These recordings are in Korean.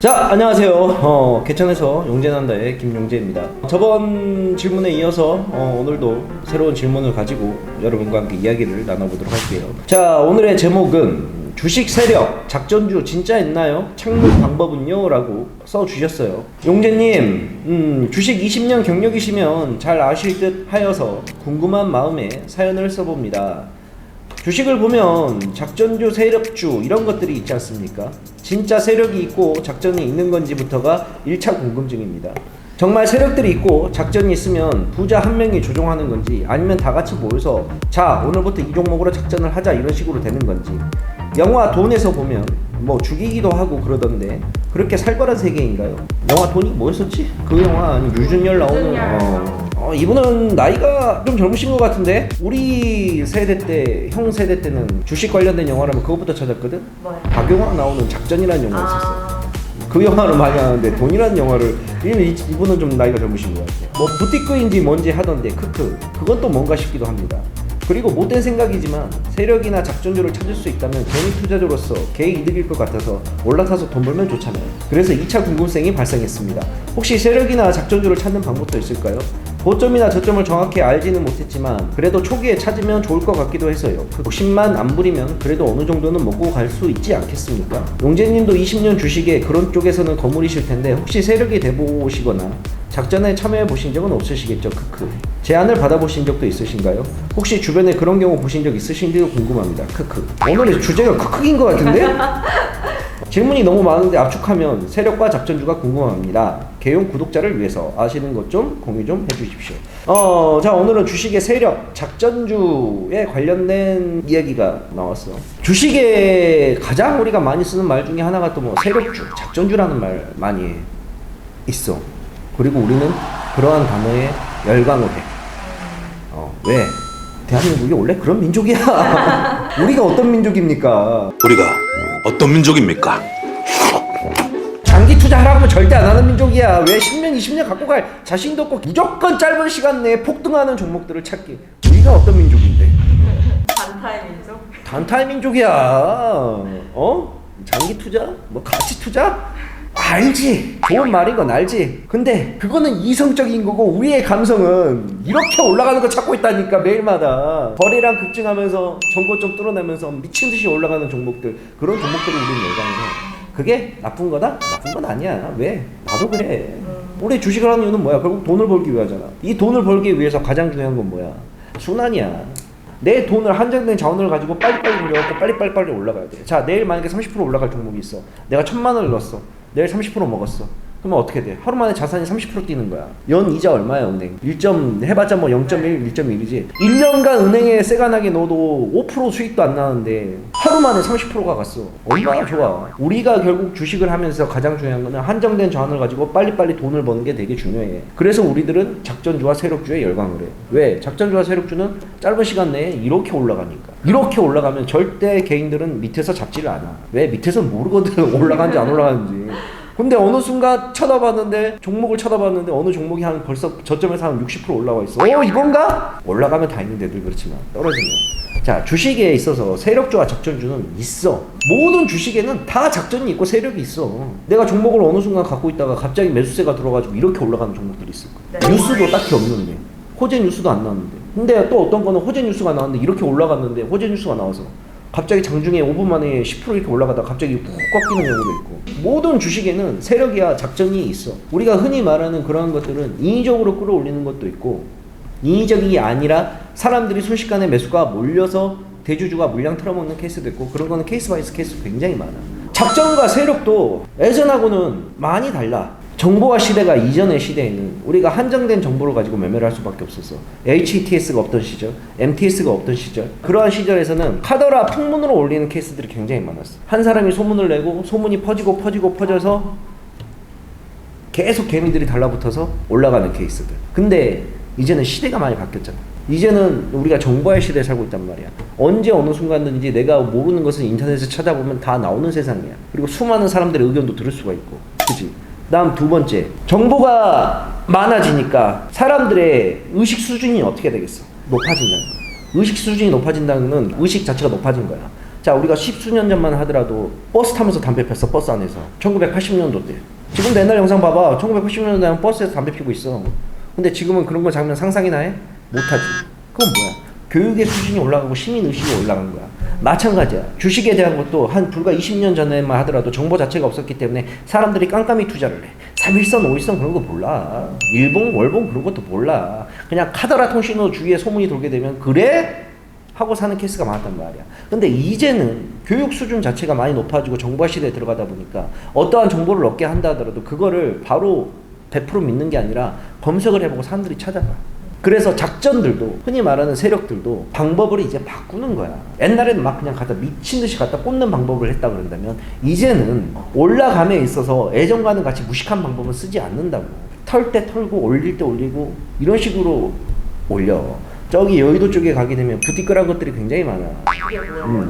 자, 안녕하세요. 개천에서 용재난다의 김용재입니다. 저번 질문에 이어서 오늘도 새로운 질문을 가지고 여러분과 함께 이야기를 나눠보도록 할게요. 자, 오늘의 제목은 주식 세력, 작전주 진짜 있나요? 착륙 방법은요? 라고 써주셨어요. 용재님, 주식 20년 경력이시면 잘 아실 듯 하여서 궁금한 마음에 사연을 써봅니다. 주식을 보면 작전주, 세력주 이런 것들이 있지 않습니까? 진짜 세력이 있고 작전이 있는 건지부터가 1차 궁금증입니다. 정말 세력들이 있고 작전이 있으면 부자 한 명이 조종하는 건지 아니면 다 같이 모여서 자, 오늘부터 이 종목으로 작전을 하자 이런 식으로 되는 건지. 영화 돈에서 보면 뭐 죽이기도 하고 그러던데 그렇게 살벌한 세계인가요? 영화 돈이 뭐였었지? 그 영화 유준열 나오는 이분은 나이가 좀 젊으신 것 같은데 우리 세대 때, 형 세대 때는 주식 관련된 영화라면 그것부터 찾았거든? 뭐야? 박용화 나오는 작전이라는 영화 있었어. 그 영화를 많이 하는데 돈이라는 영화를 이분은 좀 나이가 젊으신 것 같아요. 뭐 부티크인지 뭔지 하던데 크크 그건 또 뭔가 싶기도 합니다. 그리고 못된 생각이지만 세력이나 작전주를 찾을 수 있다면 개인 투자자로서 개이득일 것 같아서 올라타서 돈 벌면 좋잖아요. 그래서 2차 궁금증이 발생했습니다. 혹시 세력이나 작전주를 찾는 방법도 있을까요? 고점이나 저점을 정확히 알지는 못했지만 그래도 초기에 찾으면 좋을 것 같기도 해서요. 욕심만 안 부리면 그래도 어느 정도는 먹고 갈 수 있지 않겠습니까? 용재님도 20년 주식에 그런 쪽에서는 거물이실 텐데 혹시 세력이 돼보시거나 작전에 참여해 보신 적은 없으시겠죠? 크크. 제안을 받아보신 적도 있으신가요? 혹시 주변에 그런 경우 보신 적 있으신지도 궁금합니다. 크크. 오늘의 주제가 크크인 것 같은데? 질문이 너무 많은데 압축하면 세력과 작전주가 궁금합니다. 개용 구독자를 위해서 아시는 것 좀 공유 좀 해주십시오. 자, 오늘은 주식의 세력, 작전주에 관련된 이야기가 나왔어. 주식에 가장 우리가 많이 쓰는 말 중에 하나가 또 뭐 세력주, 작전주라는 말 많이 있어. 그리고 우리는 그러한 단어에 열광을 해. 왜? 대한민국이 원래 그런 민족이야. 우리가 어떤 민족입니까? 우리가 어떤 민족입니까? 장기 투자하라고 하면 절대 안 하는 민족이야. 왜 10년, 20년 갖고 갈 자신도 없고 무조건 짧은 시간 내에 폭등하는 종목들을 찾기. 우리가 어떤 민족인데? 단타의 민족? 단타의 민족이야. 장기 투자? 뭐 가치 투자? 알지. 좋은 말인 건 알지. 근데 그거는 이성적인 거고 우리의 감성은 이렇게 올라가는 거 찾고 있다니까. 매일마다 거래량 급증하면서 정고점 뚫어내면서 미친듯이 올라가는 종목들, 그런 종목들을 우리는 열광해서 그게 나쁜 거다? 나쁜 건 아니야. 왜? 나도 그래. 우리 주식을 하는 이유는 뭐야? 결국 돈을 벌기 위하잖아. 이 돈을 벌기 위해서 가장 중요한 건 뭐야? 순환이야. 내 돈을 한정된 자원을 가지고 빨리빨리 올려갖고 빨리빨리 올라가야 돼. 자, 내일 만약에 30% 올라갈 종목이 있어. 내가 1,000만 원을 넣었어. 내일 30% 먹었어. 그러면 어떻게 돼? 하루 만에 자산이 30% 뛰는 거야. 연 이자 얼마야, 은행? 1. 해봤자 뭐 0.1, 1.1이지. 1년간 은행에 세간하게 넣어도 5% 수익도 안 나는데 하루 만에 30%가 갔어. 얼마나 좋아. 우리가 결국 주식을 하면서 가장 중요한 거는 한정된 자원을 가지고 빨리빨리 돈을 버는 게 되게 중요해. 그래서 우리들은 작전주와 세력주에 열광을 해. 왜? 작전주와 세력주는 짧은 시간 내에 이렇게 올라가니까. 이렇게 올라가면 절대 개인들은 밑에서 잡지를 않아. 왜? 밑에서는 모르거든. 올라가는지 안 올라가는지. 근데 어느 순간 종목을 쳐다봤는데 어느 종목이 한 벌써 저점에서 한 60% 올라와 있어. 이건가? 올라가면 다 있는데 늘 그렇지만 떨어지면. 자, 주식에 있어서 세력주와 작전주는 있어. 모든 주식에는 다 작전이 있고 세력이 있어. 내가 종목을 어느 순간 갖고 있다가 갑자기 매수세가 들어가지고 이렇게 올라가는 종목들이 있을 거야. 네. 뉴스도 딱히 없는데, 호재 뉴스도 안 나왔는데. 근데 또 어떤 거는 호재 뉴스가 나왔는데 이렇게 올라갔는데 호재 뉴스가 나와서 갑자기 장중에 5분 만에 10% 이렇게 올라가다 갑자기 훅 꺾이는 경우도 있고. 모든 주식에는 세력이야 작전이 있어. 우리가 흔히 말하는 그런 것들은 인위적으로 끌어올리는 것도 있고, 인위적이 아니라 사람들이 순식간에 매수가 몰려서 대주주가 물량 틀어먹는 케이스도 있고, 그런 거는 케이스 바이 케이스 굉장히 많아. 작전과 세력도 예전하고는 많이 달라. 정보화 시대가 이전의 시대에는 우리가 한정된 정보를 가지고 매매를 할 수밖에 없었어. HTS가 없던 시절, MTS가 없던 시절, 그러한 시절에서는 카더라 풍문으로 올리는 케이스들이 굉장히 많았어. 한 사람이 소문을 내고 소문이 퍼져서 계속 개미들이 달라붙어서 올라가는 케이스들. 근데 이제는 시대가 많이 바뀌었잖아. 이제는 우리가 정보화의 시대에 살고 있단 말이야. 언제 어느 순간든지 내가 모르는 것을 인터넷에 찾아보면 다 나오는 세상이야. 그리고 수많은 사람들의 의견도 들을 수가 있고, 그치? 다음 두 번째, 정보가 많아지니까 사람들의 의식 수준이 어떻게 되겠어? 높아진다는 거야. 의식 수준이 높아진다는 건 의식 자체가 높아진 거야. 자, 우리가 십수년 전만 하더라도 버스 타면서 담배 폈어. 버스 안에서. 1980년도 때. 지금도 옛날 영상 봐봐. 1980년도에 하면 버스에서 담배 피고 있어. 근데 지금은 그런 거 장면 상상이나 해? 못하지. 그건 뭐야? 교육의 수준이 올라가고 시민의식이 올라간 거야. 마찬가지야. 주식에 대한 것도 한 불과 20년 전에만 하더라도 정보 자체가 없었기 때문에 사람들이 깜깜이 투자를 해. 3일선, 5일선 그런 거 몰라. 일본, 월본 그런 것도 몰라. 그냥 카더라 통신으로 주위에 소문이 돌게 되면 그래? 하고 사는 케이스가 많았단 말이야. 근데 이제는 교육 수준 자체가 많이 높아지고 정보화 시대에 들어가다 보니까 어떠한 정보를 얻게 한다 하더라도 그거를 바로 100% 믿는 게 아니라 검색을 해보고 사람들이 찾아봐. 그래서 작전들도 흔히 말하는 세력들도 방법을 이제 바꾸는 거야. 옛날에는 막 그냥 갖다 미친 듯이 갖다 꽂는 방법을 했다 그런다면 이제는 올라감에 있어서 예전과는 같이 무식한 방법은 쓰지 않는다고. 털 때 털고 올릴 때 올리고 이런 식으로 올려. 저기 여의도 쪽에 가게 되면 부티크란 것들이 굉장히 많아.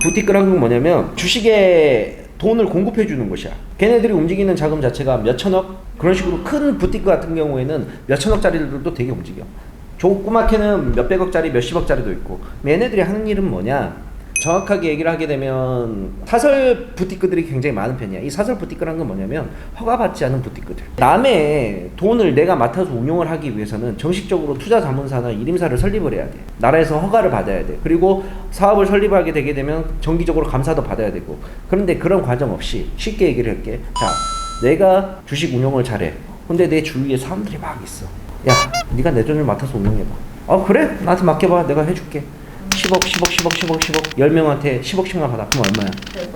부티크란 건 뭐냐면 주식에 돈을 공급해 주는 곳이야. 걔네들이 움직이는 자금 자체가 몇 천억? 그런 식으로 큰 부티크 같은 경우에는 몇 천억짜리들도 되게 움직여. 조그맣게는 몇백억짜리 몇십억짜리도 있고. 얘네들이 하는 일은 뭐냐? 정확하게 얘기를 하게 되면 사설 부티크들이 굉장히 많은 편이야. 이 사설 부티크라는 건 뭐냐면 허가받지 않은 부티크들. 남의 돈을 내가 맡아서 운용을 하기 위해서는 정식적으로 투자자문사나 일임사를 설립을 해야 돼. 나라에서 허가를 받아야 돼. 그리고 사업을 설립하게 되게 되면 정기적으로 감사도 받아야 되고. 그런데 그런 과정 없이 쉽게 얘기를 할게. 자, 내가 주식 운용을 잘해. 근데 내 주위에 사람들이 막 있어. 야, 네가 내 돈을 맡아서 운용해봐. 그래? 나한테 맡겨봐. 내가 해줄게. 10억 10명한테 10억씩만 받아. 그럼 얼마야?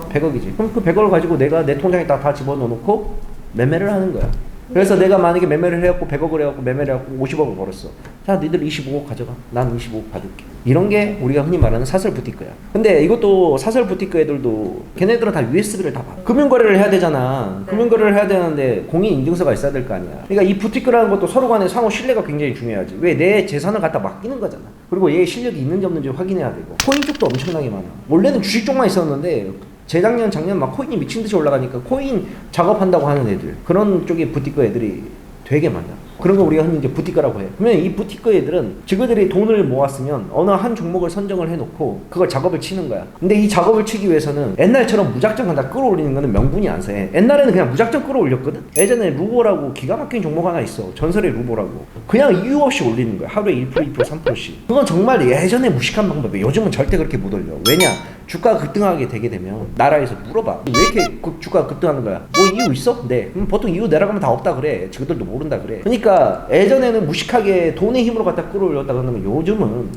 100억이지. 그럼 그 100억을 가지고 내가 내 통장에다 다 집어넣어놓고 매매를 하는 거야. 그래서 내가 만약에 매매를 해갖고 100억을 해갖고 매매를 해갖고 50억을 벌었어. 자, 니들 25억 가져가. 난 25억 받을게. 이런 게 우리가 흔히 말하는 사설 부티크야. 근데 이것도 사설 부티크 애들도 걔네들은 다 USB를 다 받아. 금융거래를 해야 되잖아. 금융거래를 해야 되는데 공인인증서가 있어야 될 거 아니야. 그러니까 이 부티크라는 것도 서로 간의 상호 신뢰가 굉장히 중요하지. 왜? 내 재산을 갖다 맡기는 거잖아. 그리고 얘 실력이 있는지 없는지 확인해야 되고. 코인 쪽도 엄청나게 많아. 원래는 주식 쪽만 있었는데 재작년 작년 막 코인이 미친듯이 올라가니까 코인 작업한다고 하는 애들, 그런 쪽에 부티크 애들이 되게 많아. 그런 거 우리가 흔히 이제 부티크라고 해. 그러면 이 부티크 애들은 지그들이 돈을 모았으면 어느 한 종목을 선정을 해놓고 그걸 작업을 치는 거야. 근데 이 작업을 치기 위해서는 옛날처럼 무작정 다 끌어올리는 거는 명분이 안 세. 옛날에는 그냥 무작정 끌어올렸거든. 예전에 루보라고 기가 막힌 종목 하나 있어. 전설의 루보라고. 그냥 이유 없이 올리는 거야. 하루에 1%, 2%, 3%씩. 그건 정말 예전에 무식한 방법이야. 요즘은 절대 그렇게 못 올려. 왜냐? 주가가 급등하게 되게 되면 나라에서 물어봐. 왜 이렇게 주가가 급등하는 거야? 뭐 이유 있어? 네. 그럼 보통 이유 내라가면 다 없다 그래. 지그들도 모른다 그래. 그러니까 예전에는 무식하게 돈의 힘으로 갖다 끌어올렸다 그러면 요즘은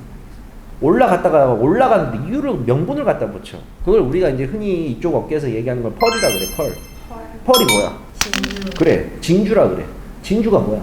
올라갔다가 올라가는데 이유를 명분을 갖다 붙여. 그걸 우리가 이제 흔히 이쪽 업계에서 얘기하는 걸 펄이라 그래. 펄이 뭐야? 진주. 그래. 진주라 그래. 진주가 뭐야?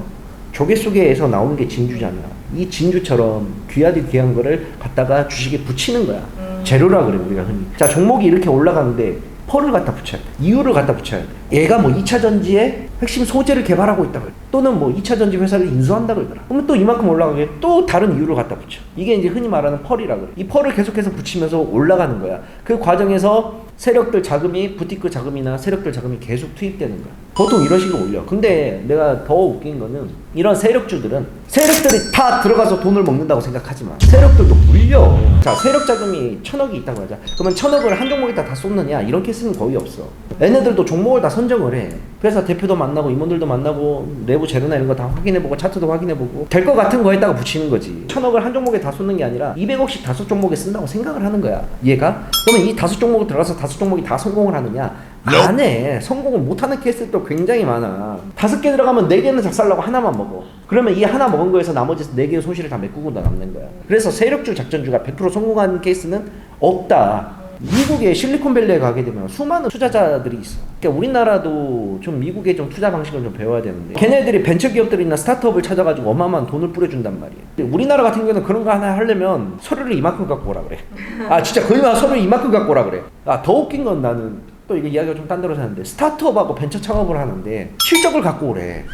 조개 속에서 나오는 게 진주잖아. 이 진주처럼 귀하디 귀한 거를 갖다가 주식에 붙이는 거야. 재료라 그래 우리가 흔히. 자, 종목이 이렇게 올라가는데 펄을 갖다 붙여야 돼. 이유를 갖다 붙여야 돼. 얘가 뭐 2차 전지에 핵심 소재를 개발하고 있다 그래. 또는 뭐 2차 전지 회사를 인수한다 그러더라. 그러면 또 이만큼 올라가게 또 다른 이유를 갖다 붙여. 이게 이제 흔히 말하는 펄이라 그래. 이 펄을 계속해서 붙이면서 올라가는 거야. 그 과정에서 세력들 자금이, 부티크 자금이나 세력들 자금이 계속 투입되는 거야. 보통 이런 식으로 올려. 근데 내가 더 웃긴 거는 이런 세력주들은 세력들이 다 들어가서 돈을 먹는다고 생각하지 마. 세력들도 물려. 자, 세력 자금이 1000억이 있다고 하자. 그러면 1000억을 한 종목에다 다 쏟느냐? 이런 케이스는 거의 없어. 얘네들도 종목을 다 선정을 해. 회사 대표도 만나고 임원들도 만나고 내부 재료나 이런 거 다 확인해보고 차트도 확인해보고 될 것 같은 거에다가 붙이는 거지. 1000억을 한 종목에 다 쏟는 게 아니라 200억씩 5종목에 쓴다고 생각을 하는 거야. 얘가? 그러면 이 5종목을 들어가서 5종목이 다 성공을 하느냐? 안 해. 성공을 못하는 케이스도 굉장히 많아. 5개 들어가면 4개는 작살나고 하나만 먹어. 그러면 이 하나 먹은 거에서 나머지 4개의 손실을 다 메꾸고 남는 거야. 그래서 세력주 작전주가 100% 성공하는 케이스는 없다. 미국의 실리콘밸리에 가게 되면 수많은 투자자들이 있어. 그러니까 우리나라도 좀 미국의 좀 투자 방식을 좀 배워야 되는데 걔네들이 벤처기업들이나 스타트업을 찾아가지고 어마어마한 돈을 뿌려준단 말이야. 우리나라 같은 경우는 그런 거 하나 하려면 서류를 이만큼 갖고 오라 그래. 아 진짜 거의 막 서류 이만큼 갖고 오라 그래. 아 더 웃긴 건 나는 또 이게 이야기가 좀 딴 데로 사는데 스타트업하고 벤처 창업을 하는데 실적을 갖고 오래.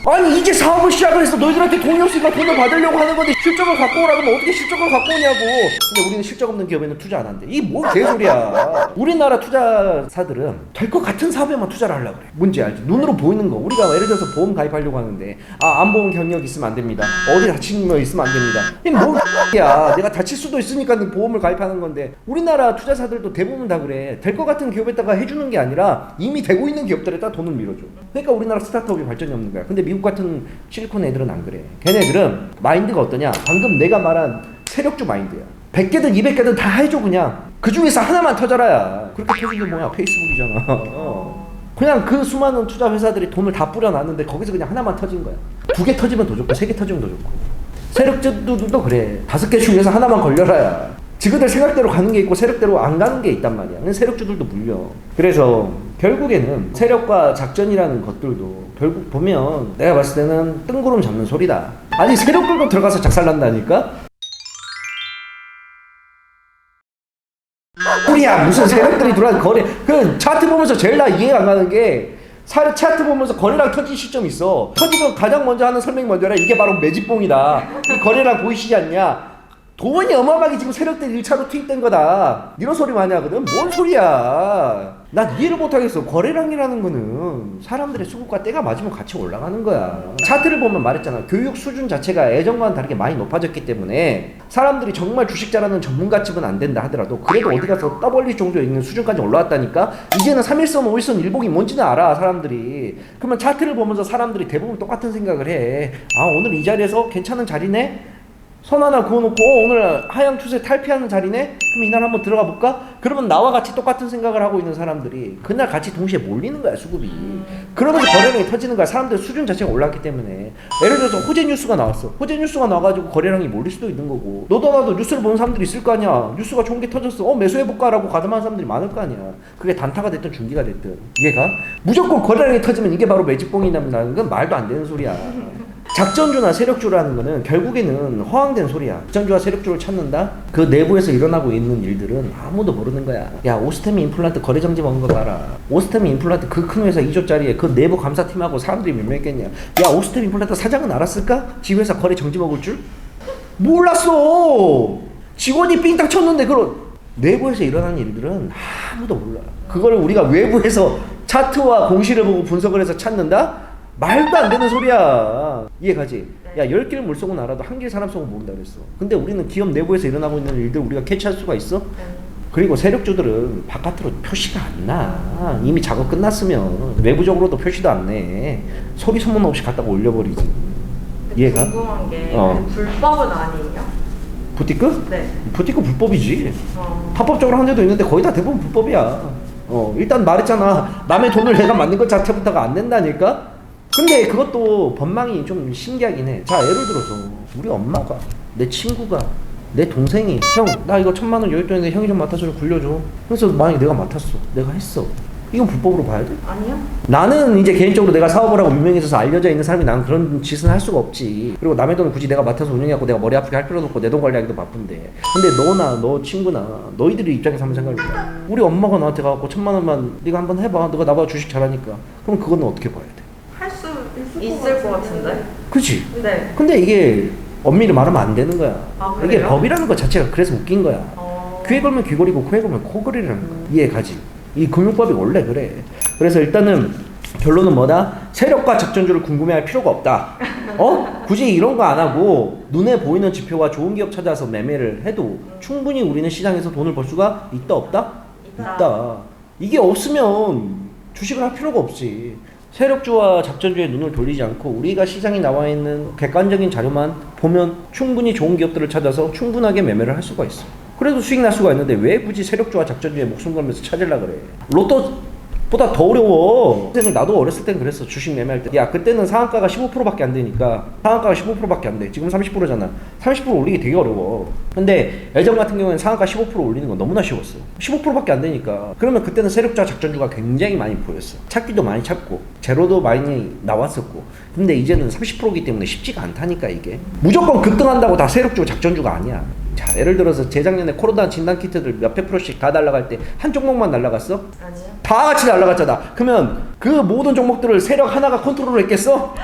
아니 이제 사업을 시작을 했어. 너희들한테 돈이 없으니까 돈을 받으려고 하는 건데 실적을 갖고 오라 그러면 어떻게 실적을 갖고 오냐고. 근데 우리는 실적 없는 기업에는 투자 안 한대. 이게 뭐 개소리야. 우리나라 투자사들은 될 것 같은 사업에만 투자를 하려고 그래. 뭔지 알지? 눈으로 보이는 거. 우리가 예를 들어서 보험 가입하려고 하는데 안보험 경력 있으면 안 됩니다. 어디 다친 거 있으면 안 됩니다. 이게 뭘 야 내가 다칠 수도 있으니까 보험을 가입하는 건데 우리나라 투자사들도 대부분 다 그래. 될 것 같은 기업에다가 해주는 게 아니라 이미 되고 있는 기업들에다 돈을 밀어줘. 그러니까 우리나라 스타트업이 발전이 없는 거야. 근데 미국 같은 실리콘 애들은 안 그래. 걔네들은 마인드가 어떠냐? 방금 내가 말한 세력주 마인드야. 100개든 200개든 다 해줘 그냥. 그 중에서 하나만 터져라야. 그렇게 터진 게 뭐야? 페이스북이잖아. 그냥 그 수많은 투자 회사들이 돈을 다 뿌려놨는데 거기서 그냥 하나만 터진 거야. 2개 터지면 더 좋고 3개 터지면 더 좋고. 세력주들도 그래. 5개 중에서 하나만 걸려라야. 지그들 생각대로 가는 게 있고 세력대로 안 가는 게 있단 말이야. 근데 세력주들도 물려. 그래서 결국에는 세력과 작전이라는 것들도 결국 보면 내가 봤을 때는 뜬구름 잡는 소리다. 아니 세력 끌고 들어가서 작살난다니까? 우리야 무슨 세력들이 들어와서 거래. 그 차트 보면서 제일 나 이해가 안 가는 게 차트 보면서 거래량 터진 시점이 있어. 터지면 가장 먼저 하는 설명이 뭐더라? 이게 바로 매집봉이다. 이 거래량 보이시지 않냐? 돈이 어마어마하게 지금 세력들이 1차로 투입된 거다. 이런 소리 많이 하거든. 뭔 소리야. 난 이해를 못하겠어. 거래량이라는 거는 사람들의 수급과 때가 맞으면 같이 올라가는 거야. 차트를 보면 말했잖아. 교육 수준 자체가 예전과는 다르게 많이 높아졌기 때문에 사람들이 정말 주식 잘하는 전문가집은 안 된다 하더라도 그래도 어디 가서 떠벌릴 정도에 있는 수준까지 올라왔다니까. 이제는 3일선 5일선 일봉이 뭔지는 알아 사람들이. 그러면 차트를 보면서 사람들이 대부분 똑같은 생각을 해. 오늘 이 자리에서 괜찮은 자리네? 선 하나 그어놓고 오늘 하향 추세 탈피하는 자리네? 그럼 이날 한번 들어가 볼까? 그러면 나와 같이 똑같은 생각을 하고 있는 사람들이 그날 같이 동시에 몰리는 거야 수급이. 그러면서 거래량이 터지는 거야. 사람들 수준 자체가 올랐기 때문에. 예를 들어서 호재 뉴스가 나왔어. 호재 뉴스가 나와가지고 거래량이 몰릴 수도 있는 거고. 너도 나도 뉴스를 보는 사람들이 있을 거 아니야. 뉴스가 좋은 게 터졌어. 매수해볼까? 라고 가담하는 사람들이 많을 거 아니야. 그게 단타가 됐든 중기가 됐든. 이해가? 무조건 거래량이 터지면 이게 바로 매집봉이라는 건 말도 안 되는 소리야. 작전주나 세력주라는 거는 결국에는 허황된 소리야. 작전주와 세력주를 찾는다? 그 내부에서 일어나고 있는 일들은 아무도 모르는 거야. 야 오스테미 임플란트 거래 정지 먹은 거 봐라. 오스테미 임플란트 그 큰 회사 2조짜리에 그 내부 감사팀하고 사람들이 몇 명 있겠냐. 야 오스테미 임플란트 사장은 알았을까? 지 회사 거래 정지 먹을 줄? 몰랐어. 직원이 삥딱 쳤는데 그런 내부에서 일어나는 일들은 아무도 몰라. 그걸 우리가 외부에서 차트와 공시를 보고 분석을 해서 찾는다? 말도 안 되는 소리야. 이해가지? 야 10길 물속은 알아도 1길 사람 속은 모른다 그랬어. 근데 우리는 기업 내부에서 일어나고 있는 일들 우리가 캐치할 수가 있어? 그리고 세력주들은 바깥으로 표시가 안 나. 이미 작업 끝났으면 외부적으로도 표시도 안 내. 소리 소문 없이 갖다가 올려버리지. 이해가? 궁금한 게 불법은 아니에요? 부티크? 네. 부티크 불법이지. 합법적으로 하는 데도 있는데 거의 다 대부분 불법이야. 일단 말했잖아. 남의 돈을 내가 만든 것 자체부터가 안 된다니까? 근데 그것도 법망이 좀 신기하긴 해. 자 예를 들어서 우리 엄마가 내 친구가 내 동생이 형 나 이거 1,000만 원 여윳돈인데 형이 좀 맡아서 좀 굴려줘. 그래서 만약에 내가 맡았어. 내가 했어. 이건 불법으로 봐야 돼? 아니요. 나는 이제 개인적으로 내가 사업을 하고 유명해져서 알려져 있는 사람이 나는 그런 짓은 할 수가 없지. 그리고 남의 돈을 굳이 내가 맡아서 운영해갖고 내가 머리 아프게 할 필요도 없고 내 돈 관리하기도 바쁜데. 근데 너나 너 친구나 너희들이 입장에서 한번 생각해봐. 우리 엄마가 나한테 가갖고 1,000만 원만 네가 한번 해봐. 너가 나보다 주식 잘하니까. 그럼 그거는 어떻게 봐야 돼? 할 수 있을 것 같은데? 그치? 네. 근데 이게 엄밀히 말하면 안 되는 거야. 아, 이게 그래요? 법이라는 것 자체가 그래서 웃긴 거야. 귀에 걸면 귀걸이고 코에 걸면 코걸이라는 거야. 이해 가지? 이 금융법이 원래 그래. 그래서 일단은 결론은 뭐다? 세력과 작전주를 궁금해할 필요가 없다. 굳이 이런 거 안 하고 눈에 보이는 지표와 좋은 기업 찾아서 매매를 해도 충분히 우리는 시장에서 돈을 벌 수가 있다 없다? 있다. 이게 없으면 주식을 할 필요가 없지. 세력주와 작전주에 눈을 돌리지 않고 우리가 시장에 나와 있는 객관적인 자료만 보면 충분히 좋은 기업들을 찾아서 충분하게 매매를 할 수가 있어. 그래도 수익 날 수가 있는데 왜 굳이 세력주와 작전주에 목숨 걸면서 찾으려고 그래. 로또보다 더 어려워. 나도 어렸을 땐 그랬어. 주식 매매할 때. 야 그때는 상한가가 15%밖에 안 되니까 상한가가 15%밖에 안 돼. 지금 30%잖아. 30% 올리기 되게 어려워. 근데 예전 같은 경우에는 상한가 15% 올리는 건 너무나 쉬웠어. 15%밖에 안 되니까. 그러면 그때는 세력주와 작전주가 굉장히 많이 보였어. 찾기도 많이 찾고 제로도 많이 나왔었고. 근데 이제는 30%이기 때문에 쉽지가 않다니까 이게. 무조건 급등한다고 다 세력주 작전주가 아니야. 자, 예를 들어서 재작년에 코로나 진단 키트들 몇백 프로씩 다 날라갈 때 한 종목만 날라갔어? 아니요. 다 같이 날라갔잖아. 그러면 그 모든 종목들을 세력 하나가 컨트롤을 했겠어?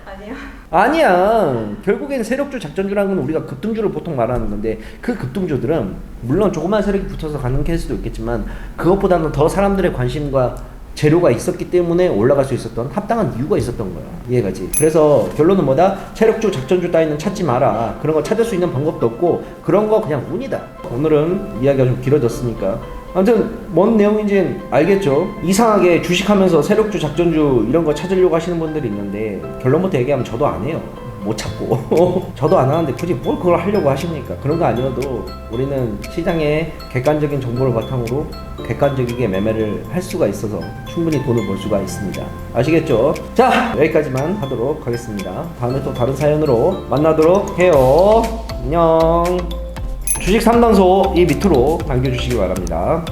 아니요. 아니야. 결국엔 세력주 작전주라는 건 우리가 급등주를 보통 말하는 건데, 그 급등주들은 물론 조그만 세력이 붙어서 가는 케이스도 있겠지만 그것보다는 더 사람들의 관심과 재료가 있었기 때문에 올라갈 수 있었던 합당한 이유가 있었던 거야. 이해가지? 그래서 결론은 뭐다? 세력주 작전주 따위는 찾지 마라. 그런 거 찾을 수 있는 방법도 없고 그런 거 그냥 운이다. 오늘은 이야기가 좀 길어졌으니까 아무튼 뭔 내용인지는 알겠죠? 이상하게 주식하면서 세력주 작전주 이런 거 찾으려고 하시는 분들이 있는데, 결론부터 얘기하면 저도 안 해요. 못 찾고 저도 안 하는데 굳이 뭘 그걸 하려고 하십니까? 그런 거 아니어도 우리는 시장의 객관적인 정보를 바탕으로 객관적이게 매매를 할 수가 있어서 충분히 돈을 벌 수가 있습니다. 아시겠죠? 자, 여기까지만 하도록 하겠습니다. 다음에 또 다른 사연으로 만나도록 해요. 안녕. 주식 상담소 이 밑으로 남겨주시기 바랍니다.